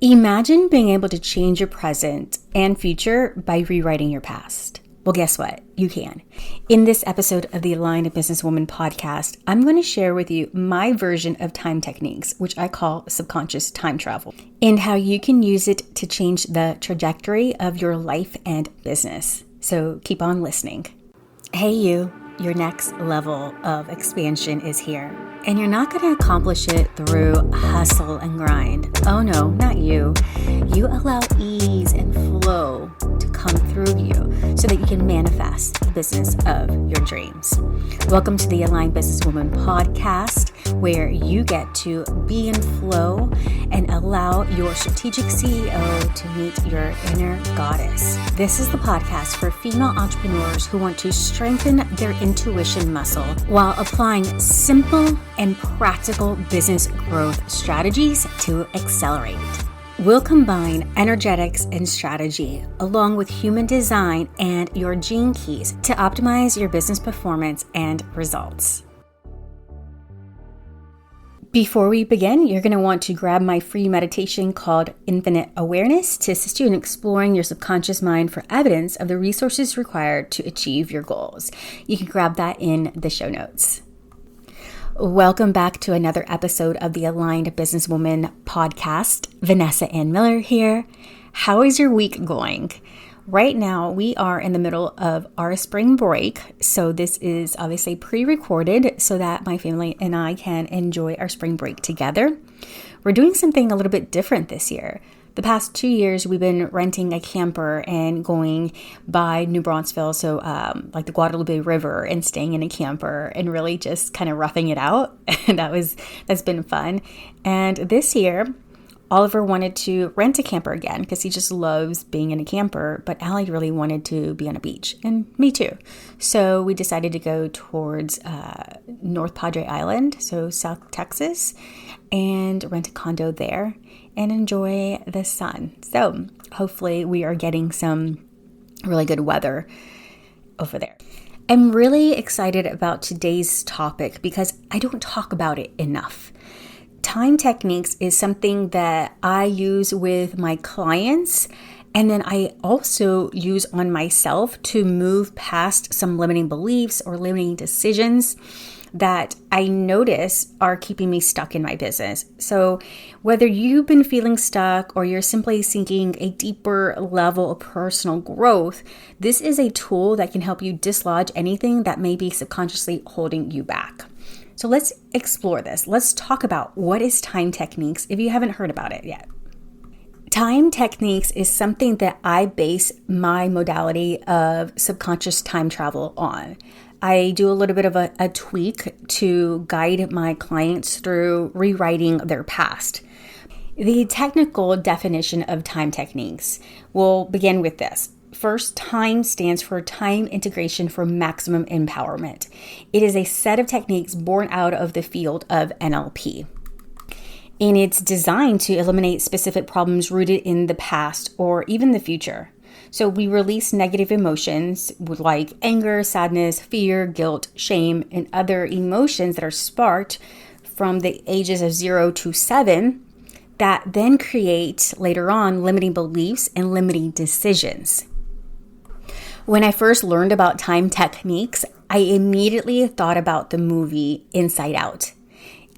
Imagine being able to change your present and future by rewriting your past. Well, guess what? You can. In this episode of the Aligned Businesswoman podcast, I'm going to share with you my version of time techniques, which I call subconscious time travel, and how you can use it to change the trajectory of your life and business. So keep on listening. Hey, you. Your next level of expansion is here. And you're not going to accomplish it through hustle and grind. Oh no, not you. You allow ease and flow to come through you so that you can manifest the business of your dreams. Welcome to the Aligned Businesswoman podcast, where you get to be in flow and allow your strategic CEO to meet your inner goddess. This is the podcast for female entrepreneurs who want to strengthen their intuition muscle while applying simple and practical business growth strategies to accelerate it. We'll combine energetics and strategy along with human design and your gene keys to optimize your business performance and results. Before we begin, you're going to want to grab my free meditation called Infinite Awareness to assist you in exploring your subconscious mind for evidence of the resources required to achieve your goals. You can grab that in the show notes. Welcome back to another episode of the Aligned Businesswoman podcast. Vanessa Ann Miller here. How is your week going? Right now, we are in the middle of our spring break, so this is obviously pre-recorded so that my family and I can enjoy our spring break together. We're doing something a little bit different this year. The past 2 years, we've been renting a camper and going by New Braunfels, so like the Guadalupe River, and staying in a camper and really just kind of roughing it out. And that's been fun. And this year, Oliver wanted to rent a camper again because he just loves being in a camper, but Allie really wanted to be on a beach, and me too. So we decided to go towards North Padre Island, so South Texas, and rent a condo there and enjoy the sun. So hopefully we are getting some really good weather over there. I'm really excited about today's topic because I don't talk about it enough. Time techniques is something that I use with my clients, and then I also use on myself to move past some limiting beliefs or limiting decisions that I notice are keeping me stuck in my business. So whether you've been feeling stuck or you're simply seeking a deeper level of personal growth, this is a tool that can help you dislodge anything that may be subconsciously holding you back. So let's explore this. Let's talk about what is time techniques if you haven't heard about it yet. Time techniques is something that I base my modality of subconscious time travel on. I do a little bit of a tweak to guide my clients through rewriting their past. The technical definition of time techniques will begin with this. First, time stands for time integration for maximum empowerment. It is a set of techniques born out of the field of NLP. And it's designed to eliminate specific problems rooted in the past or even the future. So we release negative emotions like anger, sadness, fear, guilt, shame, and other emotions that are sparked from the ages of 0 to 7 that then create later on limiting beliefs and limiting decisions. When I first learned about time techniques, I immediately thought about the movie Inside Out.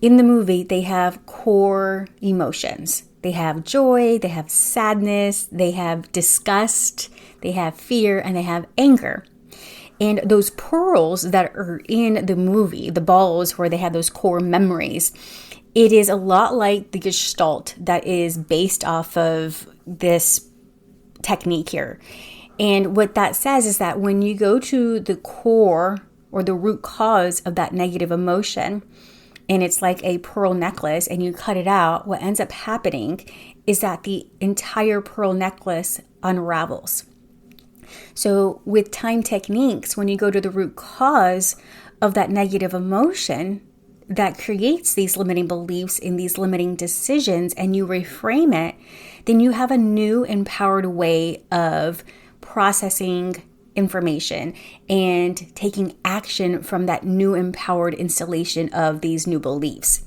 In the movie, they have core emotions. They have joy, they have sadness, they have disgust, they have fear, and they have anger. And those pearls that are in the movie, the balls where they have those core memories, it is a lot like the gestalt that is based off of this technique here. And what that says is that when you go to the core or the root cause of that negative emotion, and it's like a pearl necklace and you cut it out, what ends up happening is that the entire pearl necklace unravels. So with time techniques, when you go to the root cause of that negative emotion that creates these limiting beliefs and these limiting decisions, and you reframe it, then you have a new empowered way of processing information and taking action from that new empowered installation of these new beliefs.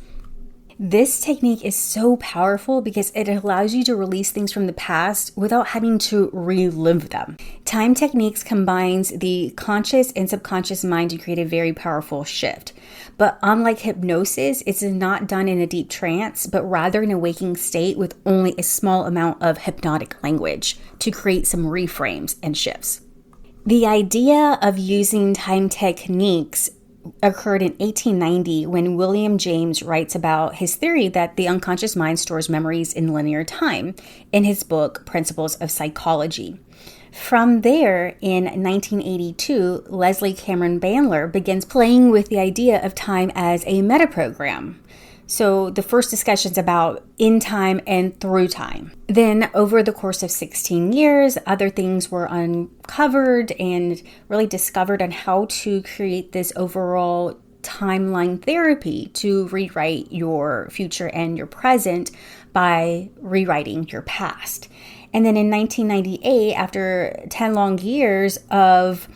This technique is so powerful because it allows you to release things from the past without having to relive them. Time techniques combines the conscious and subconscious mind to create a very powerful shift. But unlike hypnosis, it's not done in a deep trance, but rather in a waking state with only a small amount of hypnotic language to create some reframes and shifts. The idea of using time techniques occurred in 1890 when William James writes about his theory that the unconscious mind stores memories in linear time in his book, Principles of Psychology. From there, in 1982, Leslie Cameron Bandler begins playing with the idea of time as a metaprogram. So the first discussions about in time and through time. Then over the course of 16 years, other things were uncovered and really discovered on how to create this overall timeline therapy to rewrite your future and your present by rewriting your past. And then in 1998, after 10 long years of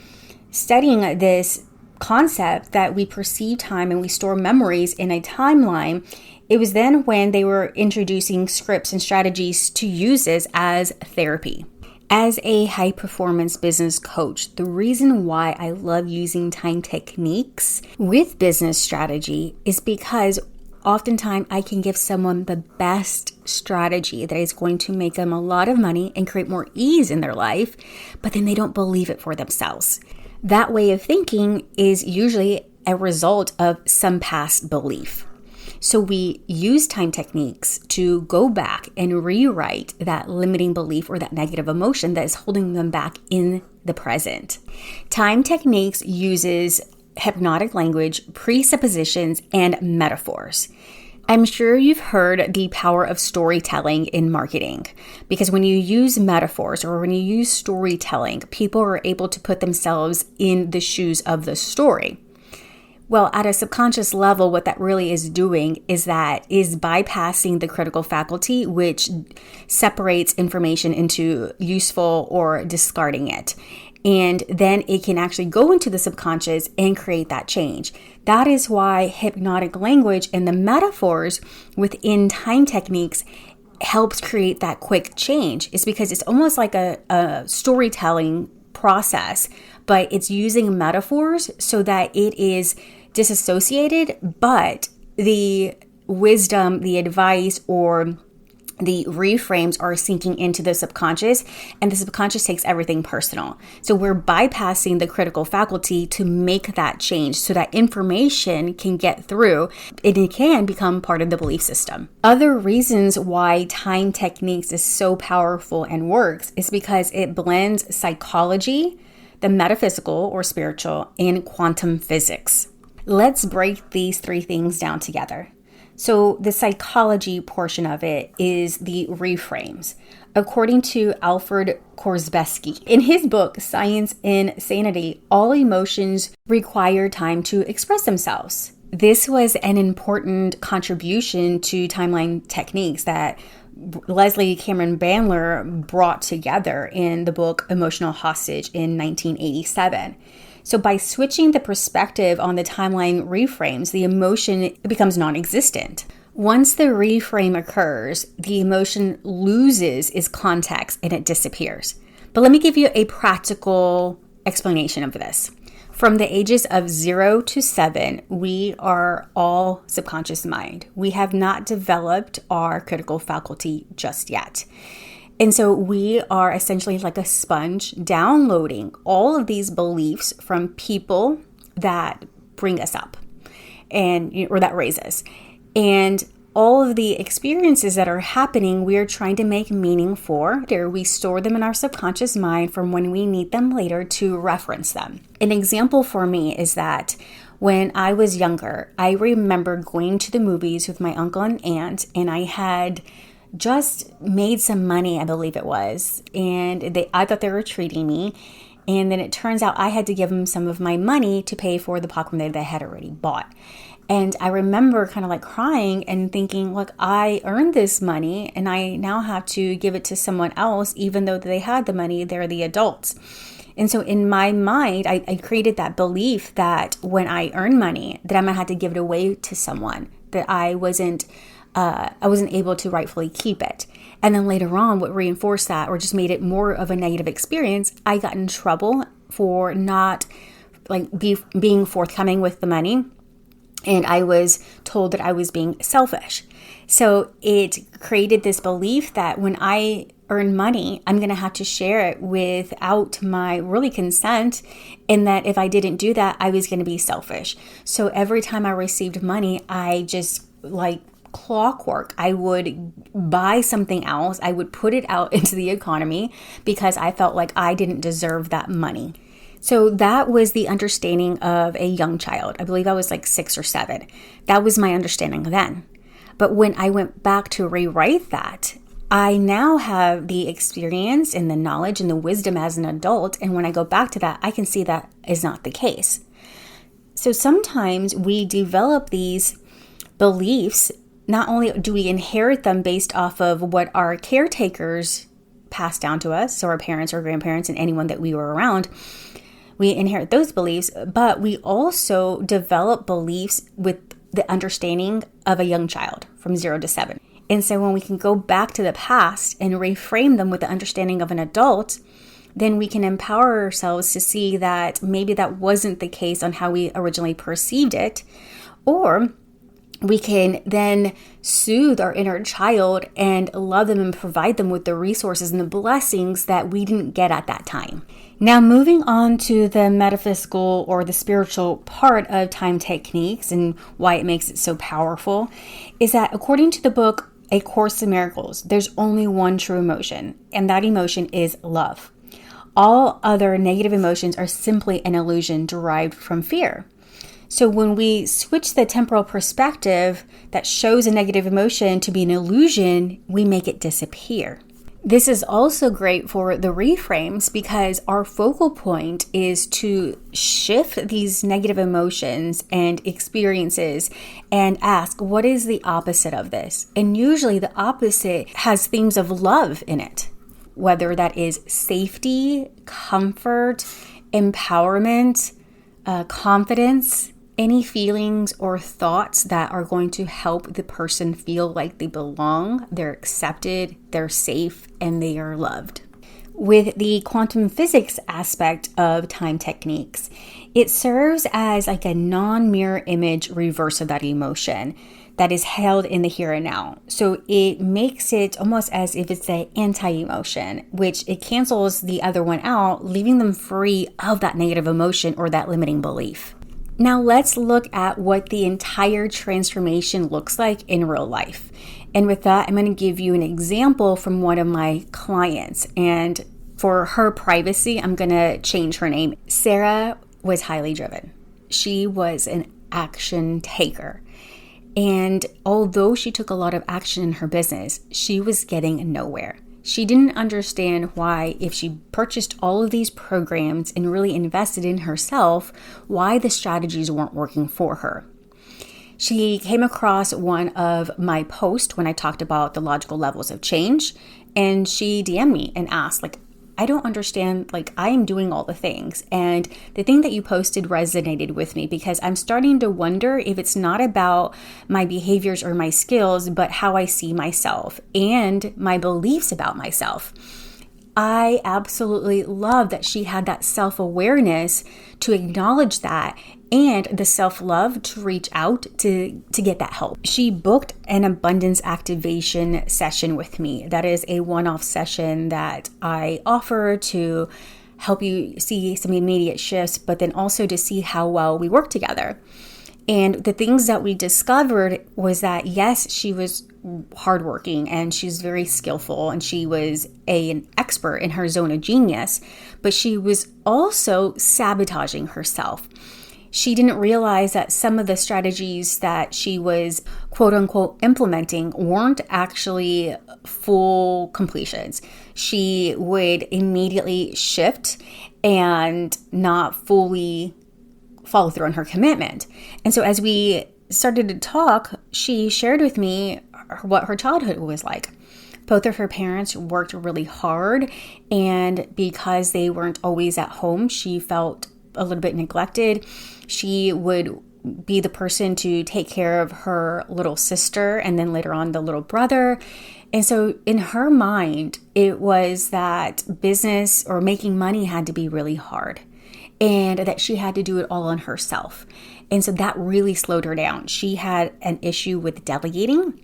studying this concept that we perceive time and we store memories in a timeline, it was then when they were introducing scripts and strategies to use this as therapy. As a high performance business coach, the reason why I love using time techniques with business strategy is because oftentimes I can give someone the best strategy that is going to make them a lot of money and create more ease in their life, but then they don't believe it for themselves. That way of thinking is usually a result of some past belief. So we use time techniques to go back and rewrite that limiting belief or that negative emotion that is holding them back in the present. Time techniques uses hypnotic language, presuppositions, and metaphors. I'm sure you've heard the power of storytelling in marketing, because when you use metaphors or when you use storytelling, people are able to put themselves in the shoes of the story. Well, at a subconscious level, what that really is doing is bypassing the critical faculty, which separates information into useful or discarding it. And then it can actually go into the subconscious and create that change. That is why hypnotic language and the metaphors within time techniques helps create that quick change. It's because it's almost like a storytelling process, but it's using metaphors so that it is disassociated, but the wisdom, the advice, or the reframes are sinking into the subconscious, and the subconscious takes everything personal. So we're bypassing the critical faculty to make that change so that information can get through and it can become part of the belief system. Other reasons why time techniques is so powerful and works is because it blends psychology, the metaphysical or spiritual, and quantum physics. Let's break these three things down together. So the psychology portion of it is the reframes. According to Alfred Korzybski, in his book, Science and Sanity, all emotions require time to express themselves. This was an important contribution to timeline techniques that Leslie Cameron Bandler brought together in the book Emotional Hostage in 1987. So by switching the perspective on the timeline reframes, the emotion becomes non-existent. Once the reframe occurs, the emotion loses its context and it disappears. But let me give you a practical explanation of this. From the ages of 0 to 7, we are all subconscious mind. We have not developed our critical faculty just yet. And so we are essentially like a sponge downloading all of these beliefs from people that bring us up or that raise us. And all of the experiences that are happening, we are trying to make meaning for. We store them in our subconscious mind from when we need them later to reference them. An example for me is that when I was younger, I remember going to the movies with my uncle and aunt, and I had just made some money, I believe it was, and I thought they were treating me, and then it turns out I had to give them some of my money to pay for the popcorn that they had already bought. And I remember kind of like crying and thinking, look, I earned this money and I now have to give it to someone else, even though they had the money, they're the adults. And so in my mind, I created that belief that when I earn money, that I'm going to have to give it away to someone, that I wasn't I wasn't able to rightfully keep it. And then later on, what reinforced that or just made it more of a negative experience, I got in trouble for not being forthcoming with the money. And I was told that I was being selfish. So it created this belief that when I earn money, I'm going to have to share it without my really consent. And that if I didn't do that, I was going to be selfish. So every time I received money, I just like clockwork, I would buy something else. I would put it out into the economy because I felt like I didn't deserve that money. So that was the understanding of a young child. I believe I was like 6 or 7. That was my understanding then. But when I went back to rewrite that, I now have the experience and the knowledge and the wisdom as an adult. And when I go back to that, I can see that is not the case. So sometimes we develop these beliefs. Not only do we inherit them based off of what our caretakers passed down to us, so our parents or grandparents and anyone that we were around, we inherit those beliefs, but we also develop beliefs with the understanding of a young child from 0 to 7. And so when we can go back to the past and reframe them with the understanding of an adult, then we can empower ourselves to see that maybe that wasn't the case on how we originally perceived it, or we can then soothe our inner child and love them and provide them with the resources and the blessings that we didn't get at that time. Now, moving on to the metaphysical or the spiritual part of time techniques and why it makes it so powerful is that according to the book, A Course in Miracles, there's only one true emotion, and that emotion is love. All other negative emotions are simply an illusion derived from fear. So when we switch the temporal perspective that shows a negative emotion to be an illusion, we make it disappear. This is also great for the reframes because our focal point is to shift these negative emotions and experiences and ask, what is the opposite of this? And usually the opposite has themes of love in it, whether that is safety, comfort, empowerment, confidence, any feelings or thoughts that are going to help the person feel like they belong, they're accepted, they're safe, and they are loved. With the quantum physics aspect of time techniques, it serves as like a non-mirror image reverse of that emotion that is held in the here and now. So it makes it almost as if it's an anti-emotion, which it cancels the other one out, leaving them free of that negative emotion or that limiting belief. Now let's look at what the entire transformation looks like in real life. And with that, I'm going to give you an example from one of my clients. And for her privacy, I'm going to change her name. Sarah was highly driven. She was an action taker. And although she took a lot of action in her business, she was getting nowhere. She didn't understand why, if she purchased all of these programs and really invested in herself, why the strategies weren't working for her. She came across one of my posts when I talked about the logical levels of change, and she DM'd me and asked, I don't understand, I am doing all the things. And the thing that you posted resonated with me because I'm starting to wonder if it's not about my behaviors or my skills, but how I see myself and my beliefs about myself. I absolutely love that she had that self-awareness to acknowledge that and the self-love to reach out to get that help. She booked an abundance activation session with me. That is a one-off session that I offer to help you see some immediate shifts, but then also to see how well we work together. And the things that we discovered was that, yes, she was hardworking and she's very skillful and she was an expert in her zone of genius, but she was also sabotaging herself. She didn't realize that some of the strategies that she was quote unquote implementing weren't actually full completions. She would immediately shift and not fully follow through on her commitment. And so as we started to talk, she shared with me what her childhood was like. Both of her parents worked really hard, and because they weren't always at home, she felt a little bit neglected. She would be the person to take care of her little sister and then later on the little brother. And so in her mind, it was that business or making money had to be really hard and that she had to do it all on herself. And so that really slowed her down. She had an issue with delegating.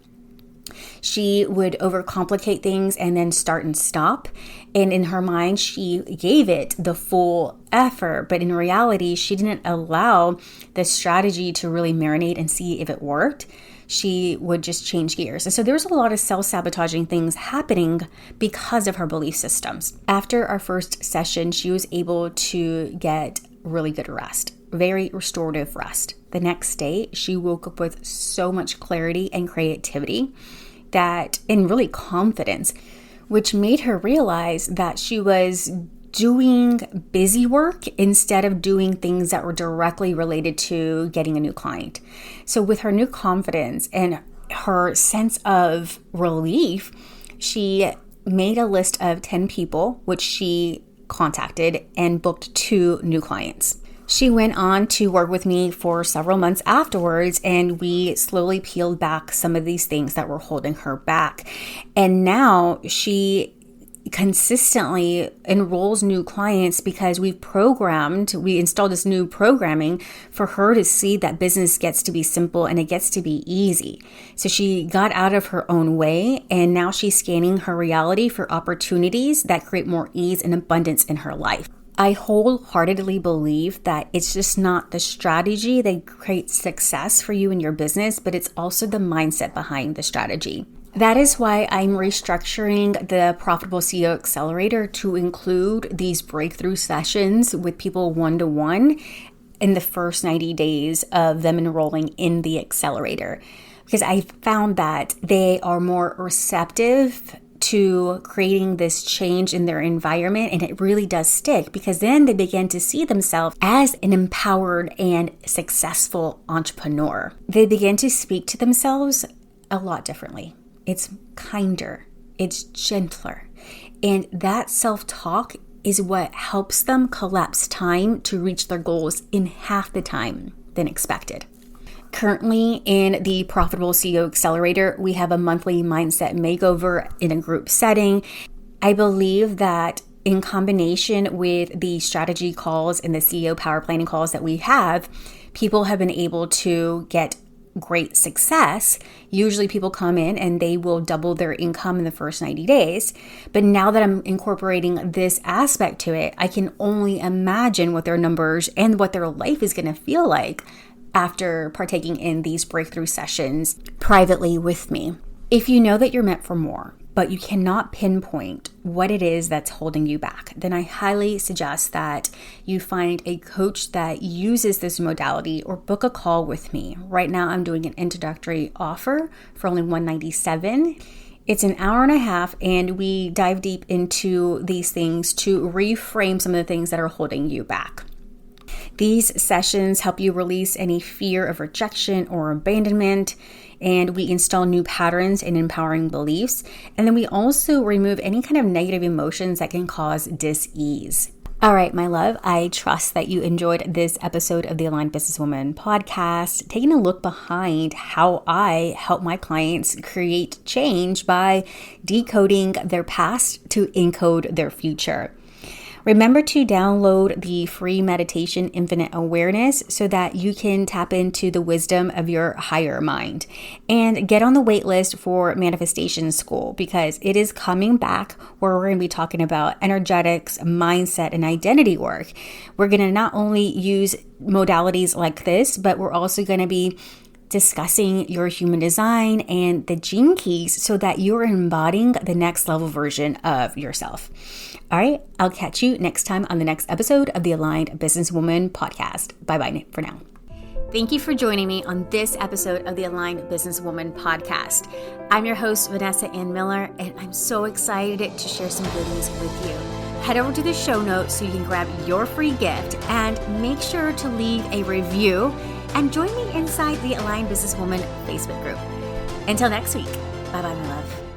She would overcomplicate things and then start and stop. And in her mind, she gave it the full effort. But in reality, she didn't allow the strategy to really marinate and see if it worked. She would just change gears. And so there was a lot of self-sabotaging things happening because of her belief systems. After our first session, she was able to get really good rest, very restorative rest. The next day, she woke up with so much clarity and creativity and really confidence, which made her realize that she was doing busy work instead of doing things that were directly related to getting a new client. So with her new confidence and her sense of relief, she made a list of 10 people, which she contacted and booked 2 new clients. She went on to work with me for several months afterwards, and we slowly peeled back some of these things that were holding her back. And now she consistently enrolls new clients because we installed this new programming for her to see that business gets to be simple and it gets to be easy. So she got out of her own way, and now she's scanning her reality for opportunities that create more ease and abundance in her life. I wholeheartedly believe that it's just not the strategy that creates success for you in your business, but it's also the mindset behind the strategy. That is why I'm restructuring the Profitable CEO Accelerator to include these breakthrough sessions with people one-to-one in the first 90 days of them enrolling in the accelerator. Because I found that they are more receptive to creating this change in their environment, and it really does stick because then they begin to see themselves as an empowered and successful entrepreneur. They begin to speak to themselves a lot differently. It's kinder, it's gentler, and that self-talk is what helps them collapse time to reach their goals in half the time than expected. Currently in the Profitable CEO Accelerator, we have a monthly mindset makeover in a group setting. I believe that in combination with the strategy calls and the CEO power planning calls that we have, people have been able to get great success. Usually people come in and they will double their income in the first 90 days. But now that I'm incorporating this aspect to it, I can only imagine what their numbers and what their life is going to feel like after partaking in these breakthrough sessions privately with me. If you know that you're meant for more, but you cannot pinpoint what it is that's holding you back, then I highly suggest that you find a coach that uses this modality or book a call with me. Right now, I'm doing an introductory offer for only $197. It's an hour and a half, and we dive deep into these things to reframe some of the things that are holding you back. These sessions help you release any fear of rejection or abandonment, and we install new patterns and empowering beliefs. And then we also remove any kind of negative emotions that can cause dis-ease. All right, my love, I trust that you enjoyed this episode of the Aligned Businesswoman podcast, taking a look behind how I help my clients create change by decoding their past to encode their future. Remember to download the free meditation, Infinite Awareness, so that you can tap into the wisdom of your higher mind. And get on the wait list for Manifestation School because it is coming back where we're going to be talking about energetics, mindset, and identity work. We're going to not only use modalities like this, but we're also going to be discussing your human design and the gene keys so that you're embodying the next level version of yourself. All right, I'll catch you next time on the next episode of the Aligned Businesswoman podcast. Bye-bye for now. Thank you for joining me on this episode of the Aligned Businesswoman podcast. I'm your host, Vanessa Ann Miller, and I'm so excited to share some goodies with you. Head over to the show notes so you can grab your free gift and make sure to leave a review and join me inside the Aligned Businesswoman Facebook group. Until next week, bye-bye, my love.